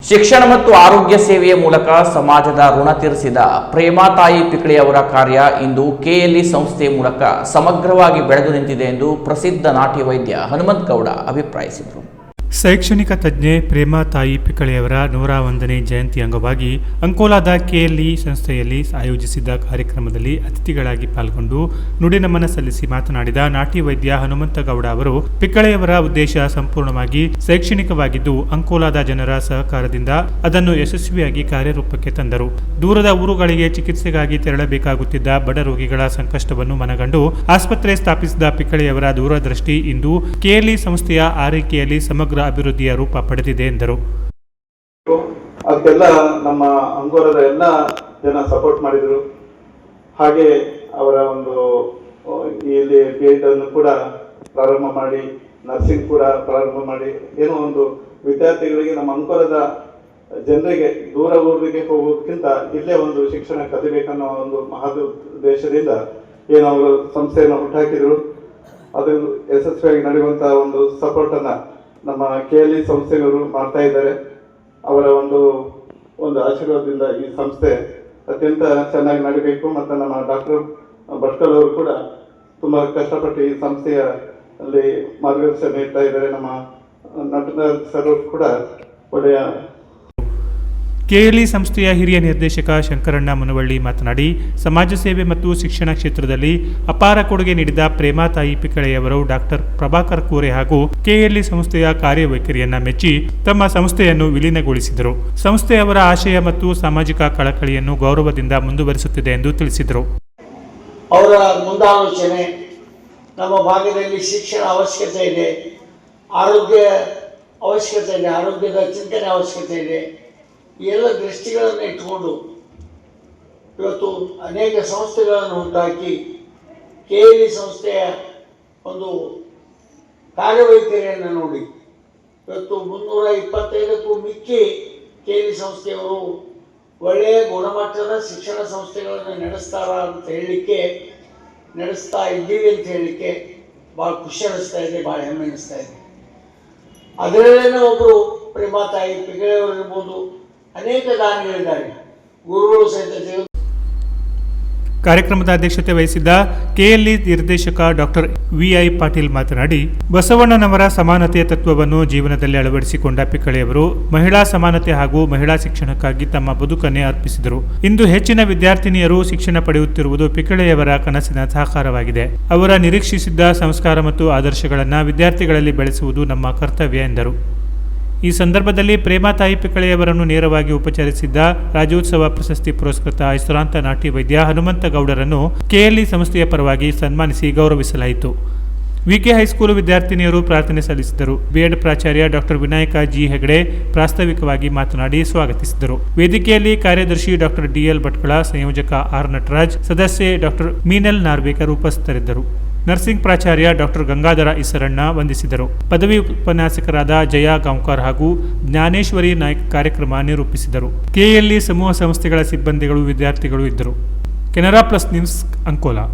ಶಿಕ್ಷಣ ಮತ್ತು ಆರೋಗ್ಯ ಸೇವೆಯ ಮೂಲಕ ಸಮಾಜದ ಋಣ ತೀರಿಸಿದ ಪ್ರೇಮಾತಾಯಿ ಪಿಕಳೆಯವರ ಕಾರ್ಯ ಇಂದು ಕೆಎಲ್ಇ ಸಂಸ್ಥೆಯ ಮೂಲಕ ಸಮಗ್ರವಾಗಿ ಬೆಳೆದು ನಿಂತಿದೆ ಎಂದು ಪ್ರಸಿದ್ಧ ನಾಟಿ ವೈದ್ಯ ಹನುಮಂತ ಗೌಡ ಅಭಿಪ್ರಾಯಿಸಿದರು. ಶೈಕ್ಷಣಿಕ ತಜ್ಞೆ ಪ್ರೇಮಾತಾಯಿ ಪಿಕಳೆಯವರ 101ನೇ ಜಯಂತಿ ಅಂಗವಾಗಿ ಅಂಕೋಲಾದ ಕೆಎಲ್ಇ ಸಂಸ್ಥೆಯಲ್ಲಿ ಆಯೋಜಿಸಿದ್ದ ಕಾರ್ಯಕ್ರಮದಲ್ಲಿ ಅತಿಥಿಗಳಾಗಿ ಪಾಲ್ಗೊಂಡು ನುಡಿನಮನ ಸಲ್ಲಿಸಿ ಮಾತನಾಡಿದ ನಾಟಿ ವೈದ್ಯ ಹನುಮಂತ ಗೌಡ ಅವರು, ಪಿಕಳೆಯವರ ಉದ್ದೇಶ ಸಂಪೂರ್ಣವಾಗಿ ಶೈಕ್ಷಣಿಕವಾಗಿದ್ದು ಅಂಕೋಲಾದ ಜನರ ಸಹಕಾರದಿಂದ ಅದನ್ನು ಯಶಸ್ವಿಯಾಗಿ ಕಾರ್ಯರೂಪಕ್ಕೆ ತಂದರು. ದೂರದ ಊರುಗಳಿಗೆ ಚಿಕಿತ್ಸೆಗಾಗಿ ತೆರಳಬೇಕಾಗುತ್ತಿದ್ದ ಬಡ ರೋಗಿಗಳ ಸಂಕಷ್ಟವನ್ನು ಮನಗಂಡು ಆಸ್ಪತ್ರೆ ಸ್ಥಾಪಿಸಿದ ಪಿಕಳೆಯವರ ದೂರದೃಷ್ಟಿ ಇಂದು ಕೆಎಲ್ಇ ಸಂಸ್ಥೆಯ ಆರೈಕೆಯಲ್ಲಿ ಸಮಗ್ರ ಅಭಿವೃದ್ಧಿಯ ರೂಪ ಪಡೆದಿದೆ ಎಂದರು. ಅದಕ್ಕೆಲ್ಲ ನಮ್ಮ ಅಂಗೋಲದ ಎಲ್ಲ ಜನ ಸಪೋರ್ಟ್ ಮಾಡಿದರು. ಹಾಗೆ ಅವರ ಒಂದು ಇಲ್ಲಿ BEd ಅನ್ನು ಕೂಡ ಪ್ರಾರಂಭ ಮಾಡಿ, ನರ್ಸಿಂಗ್ ಕೂಡ ಪ್ರಾರಂಭ ಮಾಡಿ, ಏನೋ ಒಂದು ವಿದ್ಯಾರ್ಥಿಗಳಿಗೆ ನಮ್ಮ ಅಂಕೋಲದ ಜನರಿಗೆ ದೂರ ಊರಿಗೆ ಹೋಗೋದಕ್ಕಿಂತ ಇಲ್ಲೇ ಒಂದು ಶಿಕ್ಷಣ ಕಲಿಬೇಕನ್ನೋ ಒಂದು ಮಹದುದ್ದೇಶದಿಂದ ಏನು ಅವರು ಸಂಸ್ಥೆಯನ್ನು ಹುಟ್ಟಾಕಿದ್ರು. ಅದು ಯಶಸ್ವಿಯಾಗಿ ನಡೆಯುವಂತಹ ಒಂದು ಸಪೋರ್ಟ್ ಅನ್ನ ನಮ್ಮ ಕೆಎಲ್ಇ ಸಂಸ್ಥೆಯವರು ಮಾಡ್ತಾ ಇದ್ದಾರೆ. ಅವರ ಒಂದು ಆಶೀರ್ವಾದದಿಂದ ಈ ಸಂಸ್ಥೆ ಅತ್ಯಂತ ಚೆನ್ನಾಗಿ ನಡೀಬೇಕು. ಮತ್ತು ನಮ್ಮ ಡಾಕ್ಟರ್ ಭಟ್ಕಲ್ ಅವರು ಕೂಡ ತುಂಬಾ ಕಷ್ಟಪಟ್ಟು ಈ ಸಂಸ್ಥೆಯ ಅಲ್ಲಿ ಮಾರ್ಗದರ್ಶನ ನೀಡ್ತಾ ಇದ್ದಾರೆ. ನಮ್ಮ ನಟನ ಸರ್ ಕೂಡ ಒಳ್ಳೆಯ ಕೆಎಲ್ಇ ಸಂಸ್ಥೆಯ ಹಿರಿಯ ನಿರ್ದೇಶಕ ಶಂಕರಣ್ಣ ಮುನವಳ್ಳಿ ಮಾತನಾಡಿ, ಸಮಾಜ ಸೇವೆ ಮತ್ತು ಶಿಕ್ಷಣ ಕ್ಷೇತ್ರದಲ್ಲಿ ಅಪಾರ ಕೊಡುಗೆ ನೀಡಿದ ಪ್ರೇಮಾತಾಯಿ ಪಿಕಳೆಯವರು ಡಾಕ್ಟರ್ ಪ್ರಭಾಕರ್ ಕೋರೆ ಹಾಗೂ ಕೆಎಲ್ಇ ಸಂಸ್ಥೆಯ ಕಾರ್ಯವೈಖರಿಯನ್ನ ಮೆಚ್ಚಿ ತಮ್ಮ ಸಂಸ್ಥೆಯನ್ನು ವಿಲೀನಗೊಳಿಸಿದರು. ಸಂಸ್ಥೆಯವರ ಆಶಯ ಮತ್ತು ಸಾಮಾಜಿಕ ಕಳಕಳಿಯನ್ನು ಗೌರವದಿಂದ ಮುಂದುವರಿಸುತ್ತಿದೆ ಎಂದು ತಿಳಿಸಿದರು. ಅವರ ಮುಂದಾಲೋಚನೆ, ನಮ್ಮ ಭಾಗದಲ್ಲಿ ಶಿಕ್ಷಣ ಅವಶ್ಯಕತೆ ಇದೆ, ಆರೋಗ್ಯ ಅವಶ್ಯಕತೆ ಇದೆ, ಆರೋಗ್ಯದ ಚಿಂತನೆ ಅವಶ್ಯಕತೆ ಇದೆ, ಈ ಎಲ್ಲ ದೃಷ್ಟಿಗಳನ್ನು ಇಟ್ಟುಕೊಂಡು ಇವತ್ತು ಅನೇಕ ಸಂಸ್ಥೆಗಳನ್ನು ಹುಟ್ಟಾಕಿ ಕೆಎಲ್ಇ ಸಂಸ್ಥೆಯ ಒಂದು ಕಾರ್ಯವೈಖರಿಯನ್ನು ನೋಡಿ ಇವತ್ತು 325ಕ್ಕೂ ಮಿಕ್ಕಿ ಕೆಎಲ್ಇ ಸಂಸ್ಥೆಯವರು ಒಳ್ಳೆಯ ಗುಣಮಟ್ಟದ ಶಿಕ್ಷಣ ಸಂಸ್ಥೆಗಳನ್ನು ನಡೆಸ್ತಾ ಇದ್ದೀವಿ ಅಂತ ಹೇಳಲಿಕ್ಕೆ ಭಾಳ ಖುಷಿ ಅನ್ನಿಸ್ತಾ ಇದೆ, ಭಾಳ ಹೆಮ್ಮೆ ಅನ್ನಿಸ್ತಾ ಇದೆ. ಅದರಲ್ಲೇನೋ ಒಬ್ಬರು ಪ್ರೇಮಾತಾಯಿ ಪಿಕಳೆಯವರು ಇರ್ಬೋದು, ಅನೇಕ ದಾನಿಗಳಿದ್ದಾರೆ, ಗುರುಗಳು ಸಹಿತ. ಕಾರ್ಯಕ್ರಮದ ಅಧ್ಯಕ್ಷತೆ ವಹಿಸಿದ್ದ ಕೆಎಲ್ಇ ನಿರ್ದೇಶಕ ಡಾಕ್ಟರ್ ವಿಐ ಪಾಟೀಲ್ ಮಾತನಾಡಿ, ಬಸವಣ್ಣನವರ ಸಮಾನತೆಯ ತತ್ವವನ್ನು ಜೀವನದಲ್ಲಿ ಅಳವಡಿಸಿಕೊಂಡ ಪಿಕಳೆಯವರು ಮಹಿಳಾ ಸಮಾನತೆ ಹಾಗೂ ಮಹಿಳಾ ಶಿಕ್ಷಣಕ್ಕಾಗಿ ತಮ್ಮ ಬದುಕನ್ನೇ ಅರ್ಪಿಸಿದರು. ಇಂದು ಹೆಚ್ಚಿನ ವಿದ್ಯಾರ್ಥಿನಿಯರು ಶಿಕ್ಷಣ ಪಡೆಯುತ್ತಿರುವುದು ಪಿಕಳೆಯವರ ಕನಸಿನ ಸಾಕಾರವಾಗಿದೆ. ಅವರ ನಿರೀಕ್ಷಿಸಿದ್ದ ಸಂಸ್ಕಾರ ಮತ್ತು ಆದರ್ಶಗಳನ್ನು ವಿದ್ಯಾರ್ಥಿಗಳಲ್ಲಿ ಬೆಳೆಸುವುದು ನಮ್ಮ ಕರ್ತವ್ಯ ಎಂದರು. ಈ ಸಂದರ್ಭದಲ್ಲಿ ಪ್ರೇಮಾತಾಯಿ ಪಿಕಳೆಯವರನ್ನು ನೇರವಾಗಿ ಉಪಚರಿಸಿದ್ದ ರಾಜ್ಯೋತ್ಸವ ಪ್ರಶಸ್ತಿ ಪುರಸ್ಕೃತ ಹೆಸರಾಂತ ನಾಟಿ ವೈದ್ಯ ಹನುಮಂತ ಗೌಡರನ್ನು ಕೆಎಲ್ಇ ಸಂಸ್ಥೆಯ ಪರವಾಗಿ ಸನ್ಮಾನಿಸಿ ಗೌರವಿಸಲಾಯಿತು. ವಿಕೆ ಹೈಸ್ಕೂಲು ವಿದ್ಯಾರ್ಥಿನಿಯರು ಪ್ರಾರ್ಥನೆ ಸಲ್ಲಿಸಿದರು. BEd ಪ್ರಾಚಾರ್ಯ ಡಾಕ್ಟರ್ ವಿನಾಯಕ ಜಿ ಹೆಗಡೆ ಪ್ರಾಸ್ತಾವಿಕವಾಗಿ ಮಾತನಾಡಿ ಸ್ವಾಗತಿಸಿದರು. ವೇದಿಕೆಯಲ್ಲಿ ಕಾರ್ಯದರ್ಶಿ ಡಾಕ್ಟರ್ DL ಭಟ್ಕಳ, ಸಂಯೋಜಕ R ನಟರಾಜ್, ಸದಸ್ಯೆ ಡಾಕ್ಟರ್ ಮೀನಲ್ ನಾರ್ವೇಕರ್ ಉಪಸ್ಥಿತರಿದ್ದರು. ನರ್ಸಿಂಗ್ ಪ್ರಾಚಾರ್ಯ ಡಾಕ್ಟರ್ ಗಂಗಾಧರ ಈಸರಣ್ಣ ವಂದಿಸಿದರು. ಪದವಿ ಉಪನ್ಯಾಸಕರಾದ ಜಯಾ ಗಾಂವ್ಕರ್ ಹಾಗೂ ಜ್ಞಾನೇಶ್ವರಿ ನಾಯ್ಕ್ ಕಾರ್ಯಕ್ರಮ ನಿರೂಪಿಸಿದರು. ಕೆಎಲ್ಇ ಸಮೂಹ ಸಂಸ್ಥೆಗಳ ಸಿಬ್ಬಂದಿಗಳು, ವಿದ್ಯಾರ್ಥಿಗಳು ಇದ್ದರು. Canara plus news, Ankola.